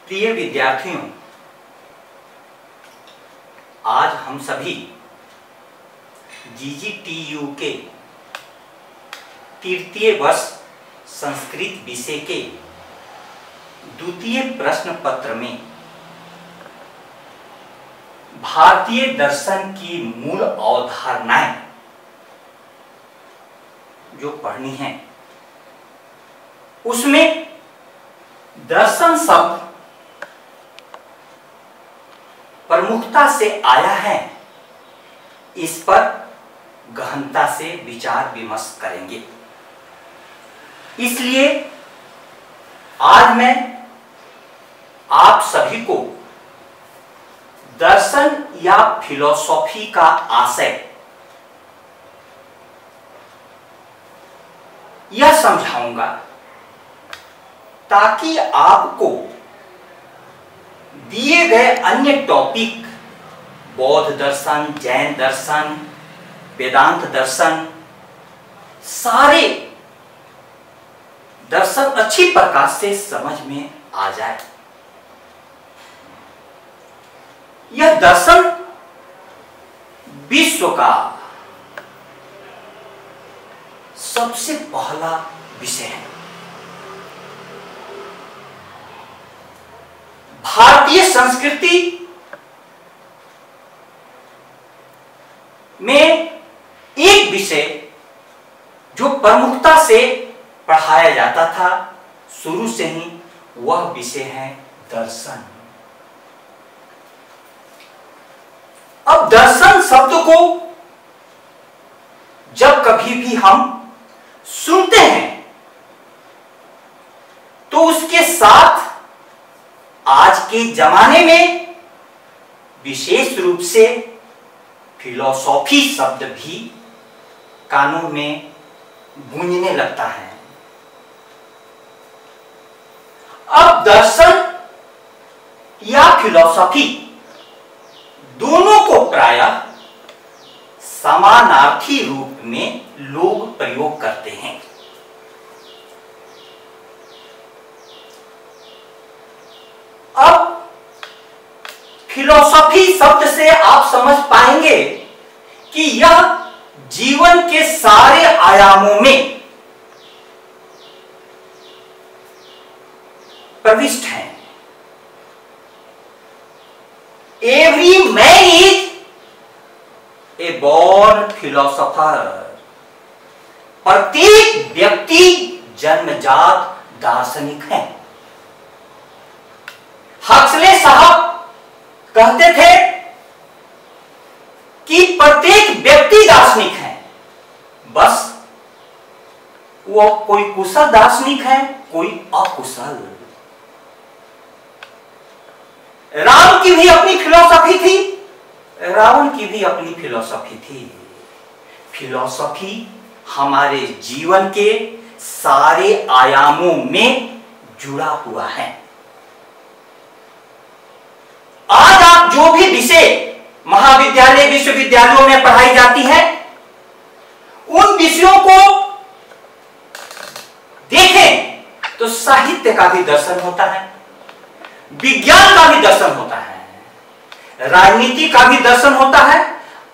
प्रिय विद्यार्थियों, आज हम सभी GGTU के तृतीय वर्ष संस्कृत विषय के द्वितीय प्रश्न पत्र में भारतीय दर्शन की मूल अवधारणाएं जो पढ़नी है, उसमें दर्शन शब्द प्रमुखता से आया है। इस पर गहनता से विचार विमर्श करेंगे। इसलिए आज मैं आप सभी को दर्शन या फिलॉसफी का आशय यह समझाऊंगा ताकि आपको दिए गए अन्य टॉपिक बौद्ध दर्शन, जैन दर्शन, वेदांत दर्शन, सारे दर्शन अच्छी प्रकार से समझ में आ जाए। यह दर्शन विश्व का सबसे पहला विषय है। भारतीय संस्कृति में एक विषय जो प्रमुखता से पढ़ाया जाता था शुरू से ही, वह विषय है दर्शन। अब दर्शन शब्द को जब कभी भी हम सुनते हैं तो उसके साथ आज के जमाने में विशेष रूप से फिलॉसफी शब्द भी कानों में गूंजने लगता है। अब दर्शन या फिलॉसफी दोनों को प्रायः समानार्थी रूप में लोग प्रयोग करते हैं। अब फिलॉसफी शब्द से आप समझ पाएंगे कि यह जीवन के सारे आयामों में प्रविष्ट है। Every man is a born philosopher. प्रत्येक व्यक्ति जन्मजात दार्शनिक है। हक्सले साहब कहते थे कि प्रत्येक व्यक्ति दार्शनिक है, बस वो कोई कुशल दार्शनिक है, कोई अकुशल। राम की भी अपनी फिलॉसफी थी, रावण की भी अपनी फिलॉसफी थी। फिलॉसफी हमारे जीवन के सारे आयामों में जुड़ा हुआ है। आज आप जो भी विषय महाविद्यालय, विश्वविद्यालयों में पढ़ाई जाती है, उन विषयों को देखें तो साहित्य का भी दर्शन होता है, विज्ञान का भी दर्शन होता है, राजनीति का भी दर्शन होता है,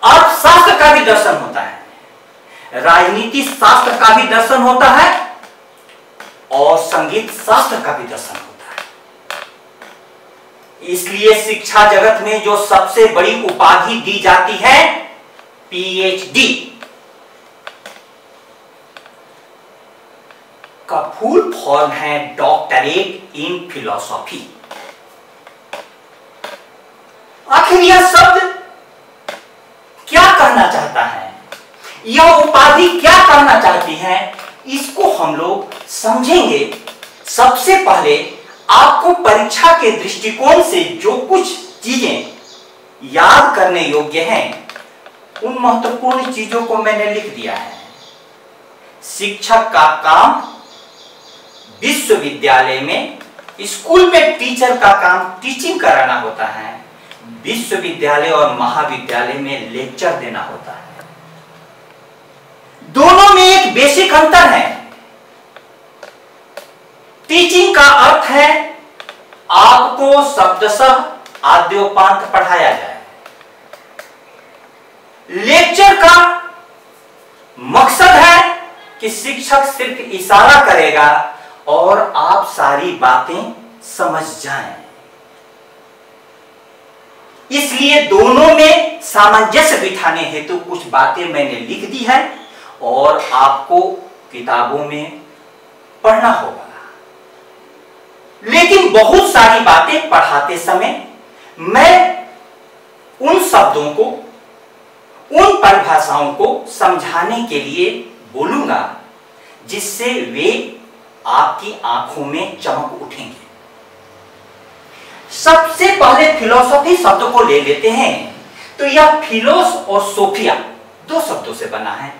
अर्थशास्त्र का भी दर्शन होता है, राजनीति शास्त्र का भी दर्शन होता है और संगीत शास्त्र का भी दर्शन होता है। इसलिए शिक्षा जगत में जो सबसे बड़ी उपाधि दी जाती है, PhD, का फुल फॉर्म है डॉक्टरेट इन फिलॉसफी। आखिर यह शब्द क्या कहना चाहता है, यह उपाधि क्या कहना चाहती है, इसको हम लोग समझेंगे। सबसे पहले आपको परीक्षा के दृष्टिकोण से जो कुछ चीजें याद करने योग्य हैं, उन महत्वपूर्ण चीजों को मैंने लिख दिया है। शिक्षक का काम विश्वविद्यालय में, स्कूल में टीचर का काम टीचिंग कराना होता है, विश्वविद्यालय और महाविद्यालय में लेक्चर देना होता है। दोनों में एक बेसिक अंतर है। टीचिंग का अर्थ है आपको शब्दशः आद्योपांत पढ़ाया जाए। लेक्चर का मकसद है कि शिक्षक सिर्फ इशारा करेगा और आप सारी बातें समझ जाएं। इसलिए दोनों में सामंजस्य बिठाने हेतु कुछ बातें मैंने लिख दी है और आपको किताबों में पढ़ना होगा। लेकिन बहुत सारी बातें पढ़ाते समय मैं उन शब्दों को, उन परिभाषाओं को समझाने के लिए बोलूंगा जिससे वे आपकी आंखों में चमक उठेंगे। सबसे पहले फिलोसॉफी शब्द को ले लेते हैं। तो यह फिलोस और सोफिया दो शब्दों से बना है।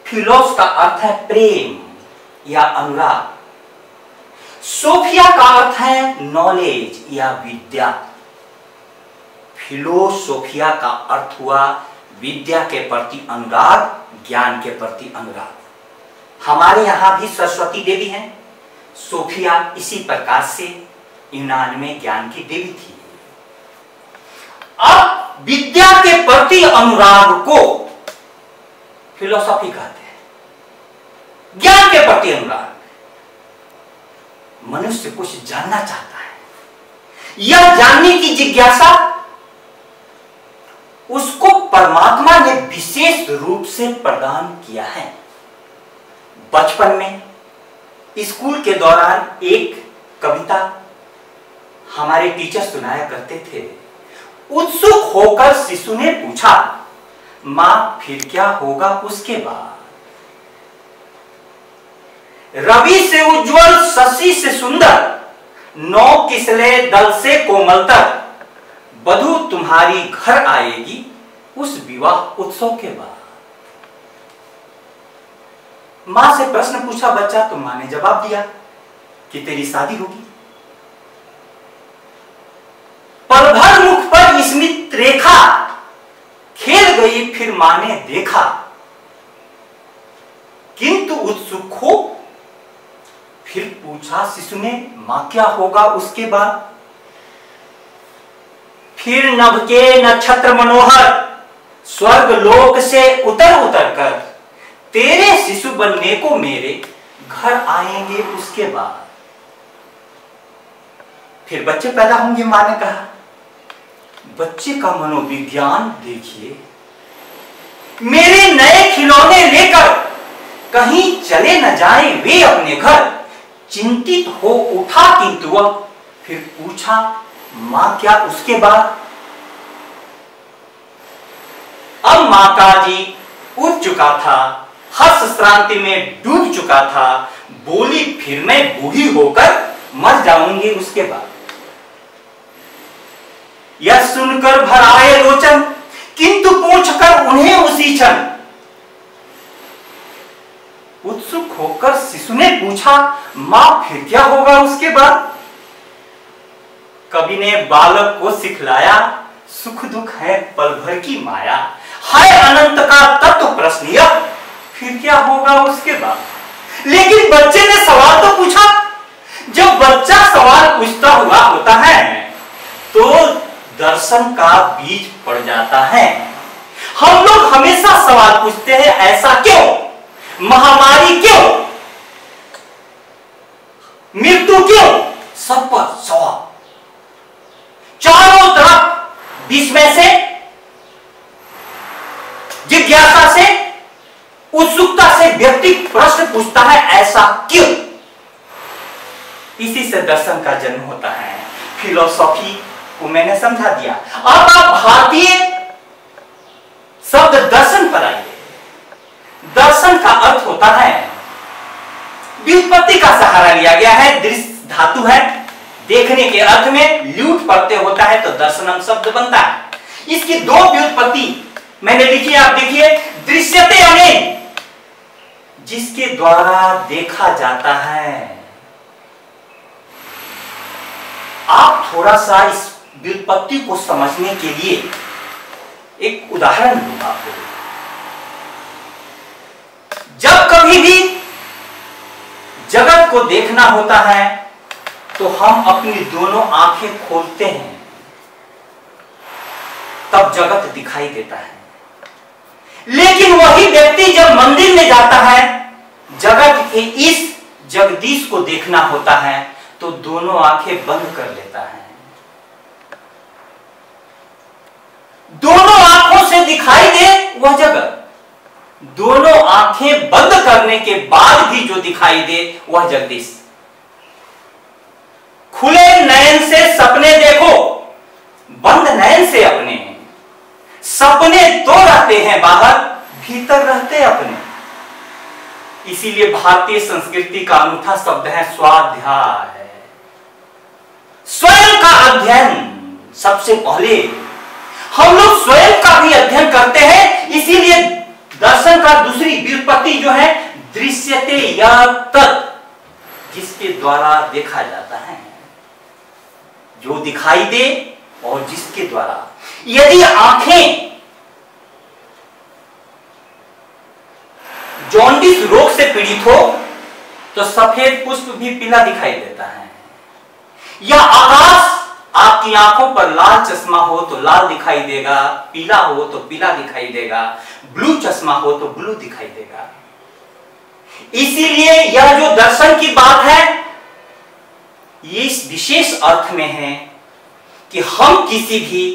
फिलोस का अर्थ है प्रेम या अनुराग, सोफिया का अर्थ है नॉलेज या विद्या। फिलोसोफिया का अर्थ हुआ विद्या के प्रति अनुराग, ज्ञान के प्रति अनुराग। हमारे यहां भी सरस्वती देवी हैं। सोफिया इसी प्रकार से यूनान में ज्ञान की देवी थी। अब विद्या के प्रति अनुराग को फिलोसॉफी कहते हैं। ज्ञान के प्रति अनुराग, मनुष्य कुछ जानना चाहता है। यह जानने की जिज्ञासा उसको परमात्मा ने विशेष रूप से प्रदान किया है। बचपन में स्कूल के दौरान एक कविता हमारे टीचर सुनाया करते थे। उत्सुक होकर शिशु ने पूछा, मां फिर क्या होगा उसके बाद? रवि से उज्जवल, शशि से सुंदर, नौ किसले दल से कोमलतर, वधू तुम्हारी घर आएगी उस विवाह उत्सव के बाद। मां से प्रश्न पूछा बच्चा, तो मां ने जवाब दिया कि तेरी शादी होगी। पल भर मुख पर स्मित रेखा खेल गई, फिर मां ने देखा, किंतु उत्सुक हो फिर पूछा शिशु ने, मां क्या होगा उसके बाद? फिर नभ के नक्षत्र मनोहर स्वर्ग लोक से उतर उतर कर तेरे शिशु बनने को मेरे घर आएंगे उसके बाद। फिर बच्चे पैदा होंगे। मां ने कहा, बच्चे का मनोविज्ञान देखिए, मेरे नए खिलौने लेकर कहीं चले न जाएं वे अपने घर। चिंतित हो उठा किंतु वह फिर पूछा, मां क्या उसके बाद? अब मां का जी उठ चुका था, हर्ष श्रांति में डूब चुका था। बोली, फिर मैं बूढ़ी होकर मर जाऊंगी उसके बाद। यह सुनकर भर आए लोचन, किंतु पूछकर उन्हें उसी क्षण। उत्सुक होकर शिशु ने पूछा, मां फिर क्या होगा उसके बाद? कवि ने बालक को सिखलाया, सुख दुख है पल भर की माया, है अनंत का तत्व प्रश्न यह, फिर क्या होगा उसके बाद? लेकिन बच्चे ने सवाल तो पूछा। जब बच्चा सवाल पूछता हुआ होता है तो दर्शन का बीज पड़ जाता है। हम लोग हमेशा सवाल पूछते हैं, ऐसा क्यों? महामारी क्यों? मृत्यु क्यों? सब पर सवाल। चारों तरफ विस्मय से, जिज्ञासा से, उत्सुकता से व्यक्ति प्रश्न पूछता है, ऐसा क्यों? इसी से दर्शन का जन्म होता है। फिलोसॉफी को मैंने समझा दिया। अब आप भारतीय शब्द दर्शन पर आइए। दर्शन का अर्थ होता है, व्युत्पत्ति का सहारा लिया गया है। दृश्य धातु है, देखने के अर्थ में ल्यूट प्रत्यय होता है तो दर्शनम शब्द बनता है। इसकी दो व्युत्पत्ति मैंने लिखी है, आप देखिए। दृश्यते अनेन, जिसके द्वारा देखा जाता है। आप थोड़ा सा इस व्युत्पत्ति को समझने के लिए एक उदाहरण दूंगा आपको। जब कभी भी जगत को देखना होता है तो हम अपनी दोनों आंखें खोलते हैं, तब जगत दिखाई देता है। लेकिन वही व्यक्ति जब मंदिर में जाता है, जगत के इस जगदीश को देखना होता है, तो दोनों आंखें बंद कर लेता है। दोनों आंखों से दिखाई दे वह जगत, दोनों आंखें बंद करने के बाद भी जो दिखाई दे वह जगदीश। खुले नयन से सपने देखो, बंद नयन से अपने। सपने तो रहते हैं बाहर, भीतर रहते अपने। इसीलिए भारतीय संस्कृति का अनूठा शब्द है स्वाध्याय। स्वयं का अध्ययन सबसे पहले हम लोग स्वयं का भी अध्ययन करते हैं। इसीलिए दर्शन का दूसरी व्युत्पत्ति जो है दृश्यते या तत्, जिसके द्वारा देखा जाता है, जो दिखाई दे और जिसके द्वारा। यदि आंखें जॉन्डिस रोग से पीड़ित हो तो सफेद पुष्प भी पीला दिखाई देता है, या आकाश आपकी आंखों पर लाल चश्मा हो तो लाल दिखाई देगा, पीला हो तो पीला दिखाई देगा, ब्लू चश्मा हो तो ब्लू दिखाई देगा। इसीलिए यह जो दर्शन की बात है, ये इस विशेष अर्थ में है कि हम किसी भी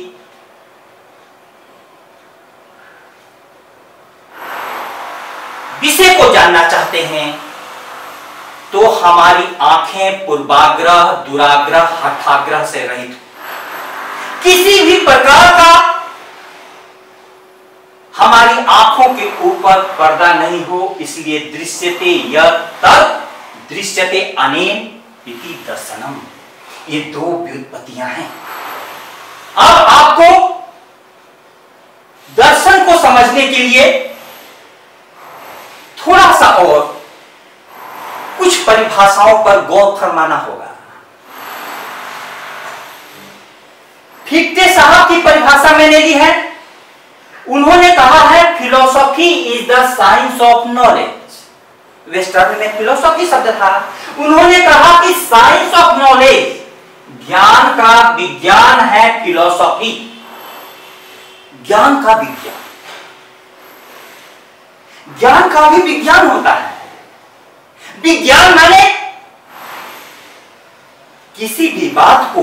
विषय को जानना चाहते हैं तो हमारी आंखें पूर्वाग्रह, दुराग्रह, हठाग्रह से रहित, किसी भी प्रकार का हमारी आंखों के ऊपर पर्दा नहीं हो। इसलिए दृश्यते यत् दृश्यते अनेन इति दर्शनम, ये दो व्युत्पत्तियां हैं। अब आपको दर्शन को समझने के लिए थोड़ा सा और कुछ परिभाषाओं पर गौर फरमाना होगा। फिक्टे साहब की परिभाषा मैंने ली है। उन्होंने कहा है philosophy is the science of knowledge. Western में फिलोसॉफी शब्द था। उन्होंने कहा कि साइंस ऑफ नॉलेज, ज्ञान का विज्ञान है फिलोसॉफी, ज्ञान का विज्ञान। ज्ञान का भी विज्ञान होता है। विज्ञान माने किसी भी बात को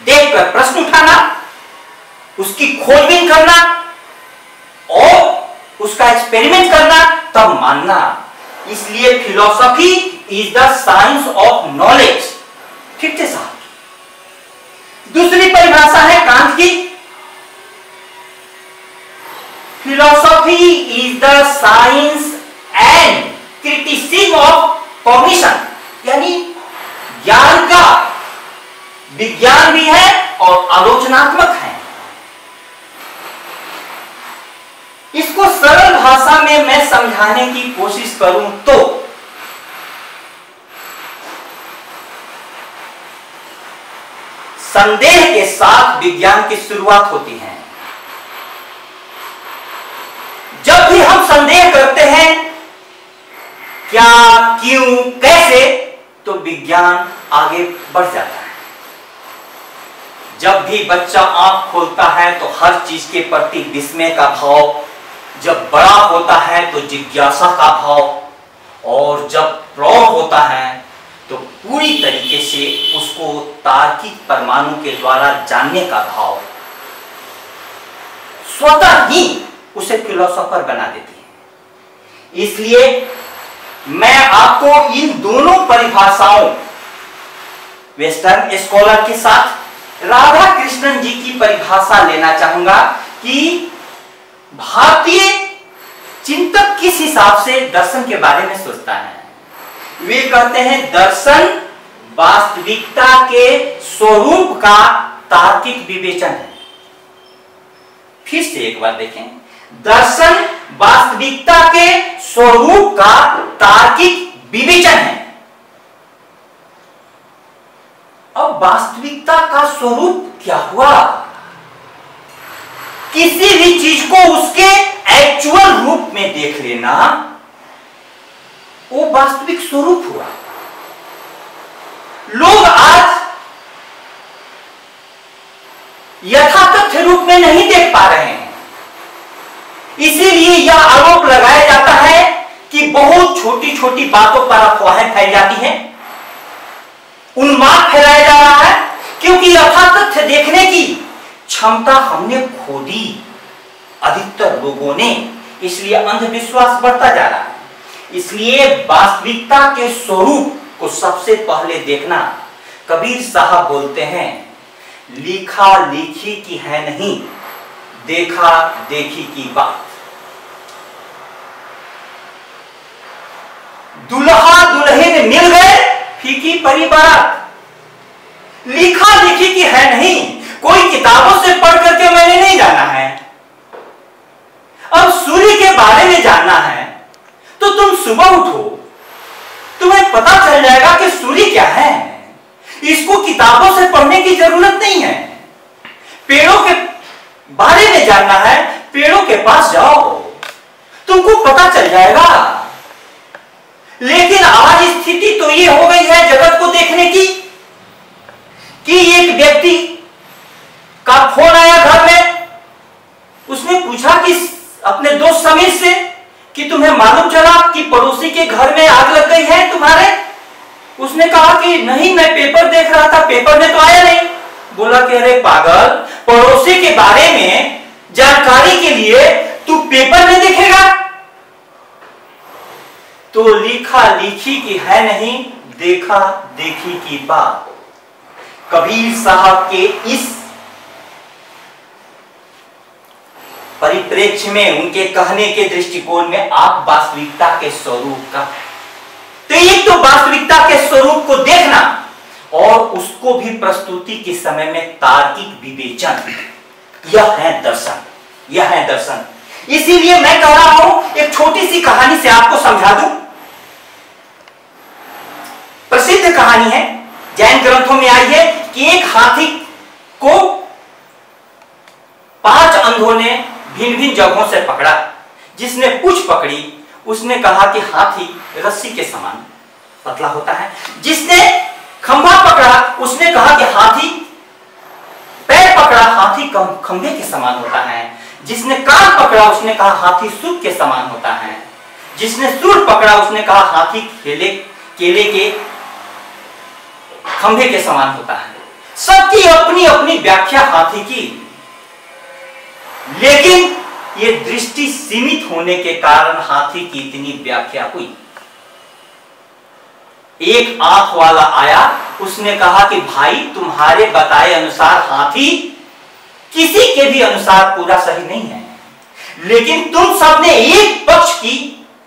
देखकर प्रश्न उठाना, उसकी खोजबीन करना और उसका एक्सपेरिमेंट करना, तब मानना। इसलिए philosophy is the science of knowledge. ठीक है साहब। दूसरी परिभाषा है कांट की, philosophy is the science and criticism of cognition, यानी ज्ञान का विज्ञान भी है और आलोचनात्मक है। इसको सरल भाषा में मैं समझाने की कोशिश करूं तो संदेह के साथ विज्ञान की शुरुआत होती है। जब भी हम संदेह करते हैं क्या, क्यों, कैसे, तो विज्ञान आगे बढ़ जाता है। जब भी बच्चा आंख खोलता है तो हर चीज के प्रति विस्मय का भाव, जब बड़ा होता है तो जिज्ञासा का भाव, और जब प्रौढ़ होता है तो पूरी तरीके से उसको तार्किक परमाणु के द्वारा जानने का भाव स्वतः ही उसे फिलोसोफर बना देती है। इसलिए मैं आपको इन दोनों परिभाषाओं, वेस्टर्न स्कॉलर के साथ राधा कृष्णन जी की परिभाषा लेना चाहूंगा कि भारतीय चिंतक किस हिसाब से दर्शन के बारे में सोचता है। वे कहते हैं दर्शन वास्तविकता के स्वरूप का तार्किक विवेचन है। फिर से एक बार देखें, दर्शन वास्तविकता के स्वरूप का तार्किक विवेचन है। अब वास्तविकता का स्वरूप क्या हुआ? किसी भी चीज को उसके एक्चुअल रूप में देख लेना, वो वास्तविक स्वरूप हुआ। लोग आज यथातथ रूप में नहीं देख पा रहे हैं। इसीलिए यह आरोप लगाया जाता है कि बहुत छोटी छोटी बातों पर अफवाहें फैल जाती हैं, उन्माद फैलाया जा रहा है, क्योंकि यथातथ देखने की क्षमता हमने खो दी अधिकतर लोगों ने। इसलिए अंधविश्वास बढ़ता जा रहा है। इसलिए वास्तविकता के स्वरूप को सबसे पहले देखना। कबीर साहब बोलते हैं, लिखा लिखी की है नहीं, देखा देखी की बात। दुल्हा दुल्हन मिल गए, फीकी परी बारात। लिखा लिखी की है नहीं, कोई किताबों से पढ़ करके मैंने नहीं जाना है। अब सूर्य के बारे में जानना है तो तुम सुबह उठो, तुम्हें पता चल जाएगा कि सूर्य क्या है। इसको किताबों से पढ़ने की जरूरत नहीं है। पेड़ों के बारे में जानना है, पेड़ों के पास जाओ, तुमको पता चल जाएगा। लेकिन आज स्थिति तो ये हो गई है जगत को देखने की कि एक व्यक्ति का फोन आया घर में, उसने पूछा कि अपने दोस्त समीर से कि तुम्हें मालूम चला कि पड़ोसी के घर में आग लग गई है तुम्हारे। उसने कहा कि नहीं, मैं पेपर देख रहा था, पेपर में तो आया नहीं। बोला कि अरे पागल, पड़ोसी के बारे में जानकारी के लिए तू पेपर में देखेगा। तो लिखा लिखी की है नहीं, देखा देखी की बात। कबीर साहब के इस परिप्रेक्ष्य में, उनके कहने के दृष्टिकोण में आप वास्तविकता के स्वरूप का, तो एक तो वास्तविकता के स्वरूप को देखना और उसको भी प्रस्तुति के समय में तार्किक विवेचन, यह है दर्शन, यह है दर्शन। इसीलिए मैं कह रहा हूं, एक छोटी सी कहानी से आपको समझा दूं। प्रसिद्ध कहानी है, जैन ग्रंथों में आई है कि एक हाथी को 5 अंधों ने भिन्न भिन्न जगहों से पकड़ा। जिसने पूंछ पकड़ी उसने कहा कि हाथी रस्सी के समान पतला होता है। जिसने खंभा पकड़ा उसने कहा कि हाथी, पैर पकड़ा हाथी खंभे के समान होता है। जिसने कान पकड़ा उसने कहा हाथी सूप के समान होता है। जिसने सूंड पकड़ा उसने कहा हाथी केले के खंभे के समान होता है। सबकी अपनी अपनी व्याख्या हाथी की, लेकिन ये दृष्टि सीमित होने के कारण हाथी की इतनी व्याख्या हुई। एक आंख वाला आया, उसने कहा कि भाई तुम्हारे बताए अनुसार हाथी किसी के भी अनुसार पूरा सही नहीं है, लेकिन तुम सबने एक पक्ष की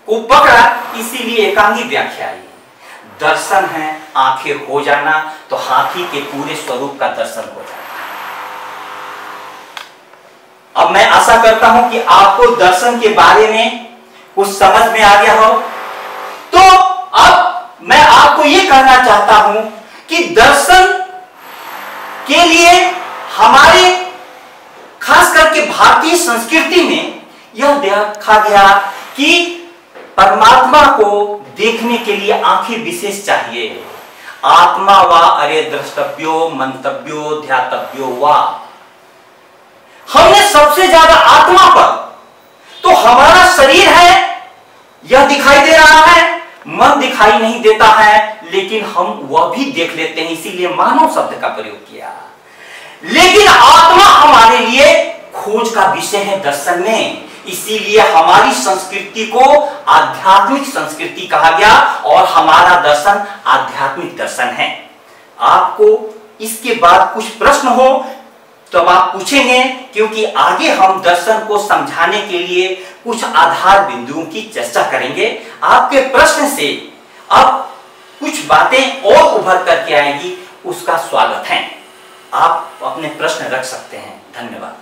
को पकड़ा, इसीलिए एकांगी व्याख्या आई। दर्शन है आंखें हो जाना, तो हाथी के पूरे स्वरूप का दर्शन हो जाना। अब मैं आशा करता हूं कि आपको दर्शन के बारे में कुछ समझ में आ गया हो। तो अब मैं आपको यह कहना चाहता हूं कि दर्शन के लिए हमारे खास करके भारतीय संस्कृति में यह देखा गया कि परमात्मा को देखने के लिए आंखें विशेष चाहिए। आत्मा वा अरे द्रष्टव्यो मंतव्यो ध्यातव्यो वा। हमने सबसे ज्यादा आत्मा पर, तो हमारा शरीर है यह दिखाई दे रहा है, मन दिखाई नहीं देता है, लेकिन हम वह भी देख लेते हैं, इसीलिए मानव शब्द का प्रयोग किया। लेकिन आत्मा हमारे लिए खोज का विषय है दर्शन में, इसीलिए हमारी संस्कृति को आध्यात्मिक संस्कृति कहा गया और हमारा दर्शन आध्यात्मिक दर्शन है। आपको इसके बाद कुछ प्रश्न हो तो आप पूछेंगे, क्योंकि आगे हम दर्शन को समझाने के लिए कुछ आधार बिंदुओं की चर्चा करेंगे। आपके प्रश्न से अब कुछ बातें और उभर करके आएंगी, उसका स्वागत है। आप अपने प्रश्न रख सकते हैं। धन्यवाद।